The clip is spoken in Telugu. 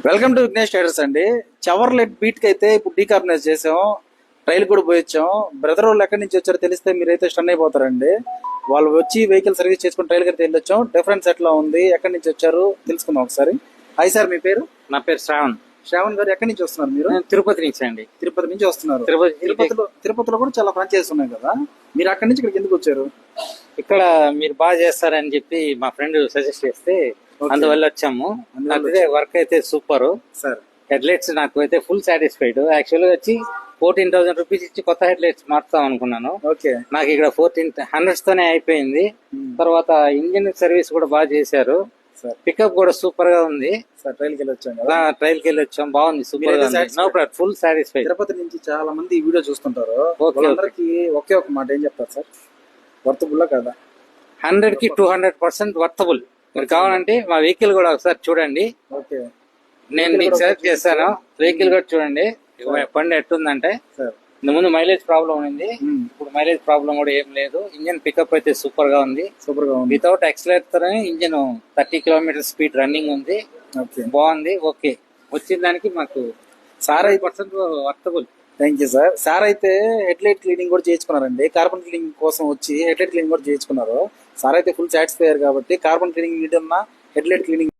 వెల్కమ్ టు విఘ్నేష్ ట్రేడర్స్ అండి. చవర్లెట్ బీట్ కి అయితే ఇప్పుడు డీకార్బనైజ్ చేసాం, ట్రైల్ కూడా పోయొచ్చాం. బ్రదర్ వాళ్ళు ఎక్కడి నుంచి వచ్చారో తెలిస్తే మీరైతే స్టన్ అయిపోతారండి. వాళ్ళు వచ్చి వెహికల్ సర్వీస్ చేసుకుని ట్రైల్ కడితే వెళ్ళొచ్చాం. డిఫరెన్స్ ఎట్లా ఉంది, ఎక్కడి నుంచి వచ్చారు తెలుసుకుందాం ఒకసారి. హాయ్ సార్, మీ పేరు? నా పేరు శ్రావణ్. శ్రావణ్ గారు, ఎక్కడి నుంచి వస్తున్నారు మీరు? నేను తిరుపతి నుంచి అండి. తిరుపతి నుంచి వస్తున్నారు. తిరుపతిలో కూడా చాలా ఫ్రాంచైజీస్ ఉన్నాయి కదా, మీరు అక్కడి నుంచి ఇక్కడికి ఎందుకు వచ్చారు? ఇక్కడ మీరు బాగా చేస్తారని చెప్పి మా ఫ్రెండ్ సజెస్ట్ చేస్తే అందువల్ల వచ్చాము. అదే వర్క్ అయితే సూపర్ సార్. హెడ్లైట్స్ నాకు అయితే ఫుల్ సాటిస్ఫైడ్. యాక్చువల్ గా వచ్చి 14,000 రూపీస్ ఇచ్చి కొత్త హెడ్లైట్స్ మార్చుతాం అనుకున్నాను. ఓకే, నాకు ఇక్కడ 1400 తోనే అయిపోయింది. తర్వాత ఇంజిన్ సర్వీస్ కూడా బాగా చేశారు. పికప్ కూడా సూపర్ గా ఉంది. ట్రైల్ కి వెళ్ళొచ్చాం, ట్రైల్ కి వెళ్ళి వచ్చాం, బాగుంది, సూపర్ గా ఉంది. No problem, full satisfied. Tirupati నుంచి చాలా మంది ఈ వీడియో చూస్తుంటారు. వాళ్ళందరికీ ఒకే ఒక మాట ఏం చెప్తారు సార్? వర్తబుల్ కదా? 100 కి 200% వర్తబుల్. మీరు కావాలంటే మా వెహికల్ కూడా ఒకసారి చూడండి. ఓకే, నేను మీకు సెలెక్ట్ చేస్తాను. వెహికల్ కూడా చూడండి, బండి ఎట్టుందంటే ముందు మైలేజ్ ప్రాబ్లం ఉంది, ఇప్పుడు మైలేజ్ ప్రాబ్లం కూడా ఏం లేదు. ఇంజిన్ పికప్ అయితే సూపర్ గా ఉంది. Without accelerator engine 30 kilometre speed running ఉంది. బాగుంది. ఓకే, వచ్చిన దానికి మాకు 60% worthable. Thank you sir. Sir అయితే హెడ్లైట్ క్లీనింగ్ కూడా చేయించుకున్నారండి. కార్బన్ క్లీనింగ్ కోసం వచ్చి హెడ్లైట్ క్లీనింగ్ కూడా చేయించుకున్నారు. సార్ అయితే ఫుల్ సాటిస్ఫై అయ్యారు కాబట్టి కార్బన్ క్లీనింగ్ నీట్ ఉన్న హెడ్లైట్ క్లీనింగ్